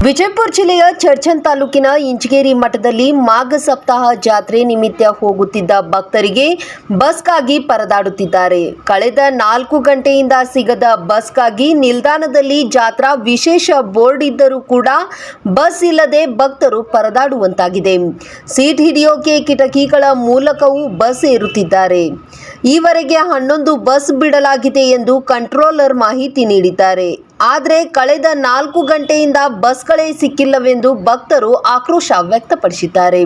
ವಿಜಯಪುರ ಜಿಲ್ಲೆಯ ಚರ್ಚನ್ ತಾಲೂಕಿನ ಇಂಚಗೇರಿ ಮಠದಲ್ಲಿ ಮಾಘ ಸಪ್ತಾಹ ಜಾತ್ರೆ ನಿಮಿತ್ತ ಹೋಗುತ್ತಿದ್ದ ಭಕ್ತರಿಗೆ ಬಸ್ಗಾಗಿ ಪರದಾಡುತ್ತಿದ್ದಾರೆ. ಕಳೆದ 4 ಗಂಟೆಯಿಂದ ಸಿಗದ ಬಸ್ಗಾಗಿ ನಿಲ್ದಾಣದಲ್ಲಿ ಜಾತ್ರಾ ವಿಶೇಷ ಬೋರ್ಡ್ ಇದ್ದರೂ ಕೂಡ ಬಸ್ ಇಲ್ಲದೆ ಭಕ್ತರು ಪರದಾಡುವಂತಾಗಿದೆ. ಸೀಟ್ ಹಿಡಿಯೋಕೆ ಕಿಟಕಿಗಳ ಮೂಲಕವೂ ಬಸ್ ಏರುತ್ತಿದ್ದಾರೆ. ಈವರೆಗೆ 11 ಬಸ್ ಬಿಡಲಾಗಿದೆ ಎಂದು ಕಂಟ್ರೋಲರ್ ಮಾಹಿತಿ ನೀಡಿದ್ದಾರೆ. ಆದರೆ ಕಳೆದ 4 ಗಂಟೆಯಿಂದ ಬಸ್ಗಳೇ ಸಿಕ್ಕಿಲ್ಲವೆಂದು ಭಕ್ತರು ಆಕ್ರೋಶ ವ್ಯಕ್ತಪಡಿಸಿದ್ದಾರೆ.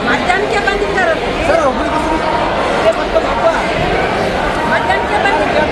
ಮಧ್ಯಾಹ್ನಕ್ಕೆ ಬಂದಿದ್ದಾರೆ ಸರ್. ಮಧ್ಯಾಹ್ನಕ್ಕೆ ಬಂದಿದ್ದಾರೆ.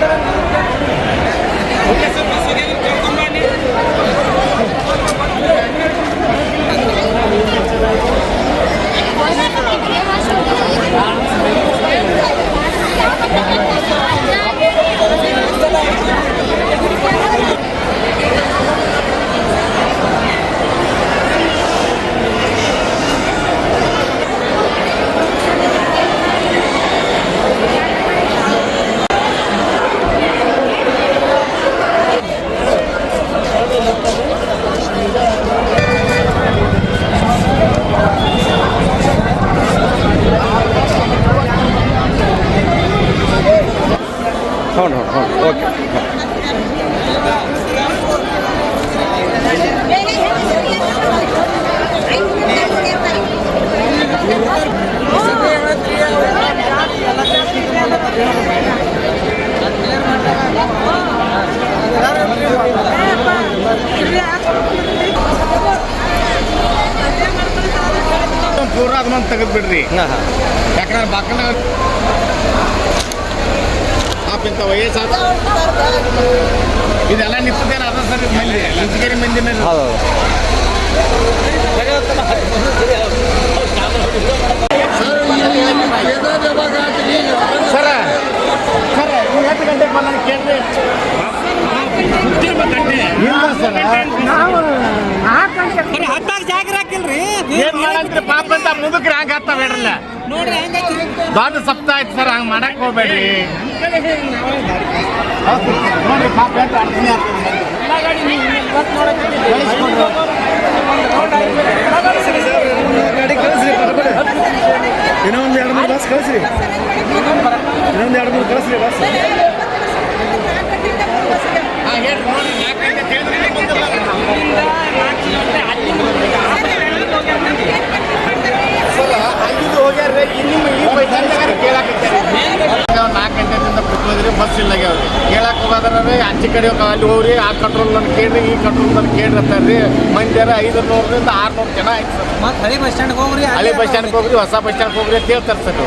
ಓಕೆ. ಪೂರ ಅದನ್ನ ತೆಗೆದು ಬಿಡ್ರಿ. ಯಾಕಂದ್ರೆ ಬಾಕನ ಇಂಥ ವಯಸ್ಸಾದ ಇದೆಲ್ಲ ನಿಂತಿದ್ದೇನೆ ಅದ ಸರ್. ಮಂದಿ ಇಂಚಗೇರಿ ಮಂದಿ ಮೇಲೆ ಸರ ಸರ್ 8 ಗಂಟೆಗೆ ಬಂದ ಕೇಳ್ರಿ. ಇಲ್ಲ ಸರ್, ಏನ್ ಮಾಡಂತ್ರಿ ಪಾಪ ಅಂತ ಮುದುಕ್ರಿ ಹಂಗ ಹತ್ತ ಬೇಡ್ರಲ್ಲ. ದೊಡ್ಡ ಸಪ್ತ ಆಯ್ತು ಸರ್, ಹಂಗ ಮಾಡಕ್ ಹೋಗ್ಬೇಡ್ರಿ. ನೋಡ್ರಿ ಪಾಪ ಅಂತ ಅರ್ಚನೆ ಆಗ್ತದೆ. ಇನ್ನೊಂದು 2-3 ಬಸ್ ಕಳಿಸ್ರಿ. ಇನ್ನೊಂದು 2-3 ಕಳಿಸ್ರಿ ಬಸ್. ಹಾಂ ಹೇಳ್ರಿ. ನೋಡಿ 4 ಗಂಟೆ ಕೇಳಿದ್ರಿ ಹೋಗ್ಯಾರ್ರಿ. ಇನ್ನು ಈ ಪೈಸಾ ಕೇಳಾಕತ್ತಾರೆ. 4 ಗಂಟೆದಿಂದ ಬಿಟ್ಟೋದ್ರಿ, ಬಸ್ ಇಲ್ಲಾಗ್ಯಾವ್ರಿ. ಕೇಳಕ್ಕೆ ಹೋಗೋದ್ರಿ ಆಚೆ ಕಡೆ ಅಲ್ಲಿ ಹೋಗ್ರಿ. ಆ ಕಂಟ್ರೋಲ್ ನನ್ನ ಕೇಳ್ರಿ, ಈ ಕಂಟ್ರೋಲ್ ನನ್ನ ಕೇಳ್ರಿ ಅಂತಾರ್ರಿ. ಮಂದಿರ 500ರಿಂದ 600 ಜನ ಆಯ್ತು ಸರ್. ಮತ್ತೆ ಹಳೆ ಬಸ್ ಸ್ಟ್ಯಾಂಡ್ಗೆ ಹೋಗ್ರಿ, ಹಳೆ ಬಸ್ ಸ್ಟ್ಯಾಂಡ್ಗೆ ಹೋಗ್ರಿ, ಹೊಸ ಬಸ್ ಸ್ಟ್ಯಾಂಡ್ಗೆ ಹೋಗ್ರಿ ಅಂತ ಹೇಳ್ತಾರೆ ಸರ್.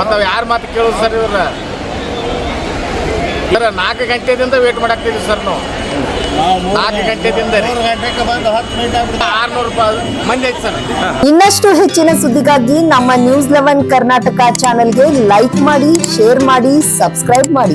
ಮತ್ತು ಅವು ಯಾರು ಮಾತು ಕೇಳೋದು ಸರ್ ಇವ್ರ? 4 ಗಂಟೆದಿಂದ ವೇಟ್ ಮಾಡಾಕ್ತಿದ್ವಿ ಸರ್ ನಾವು. 4 ಗಂಟೆದಿಂದ 600 ಮಂದಿ ಐತೆ ಸರ್. ಇನ್ನಷ್ಟು ಹೆಚ್ಚಿನ ಸುದ್ದಿಗಾಗಿ ನಮ್ಮ ನ್ಯೂಸ್ 11 ಕರ್ನಾಟಕ ಚಾನೆಲ್ಗೆ ಲೈಕ್ ಮಾಡಿ, ಶೇರ್ ಮಾಡಿ, ಸಬ್ಸ್ಕ್ರೈಬ್ ಮಾಡಿ.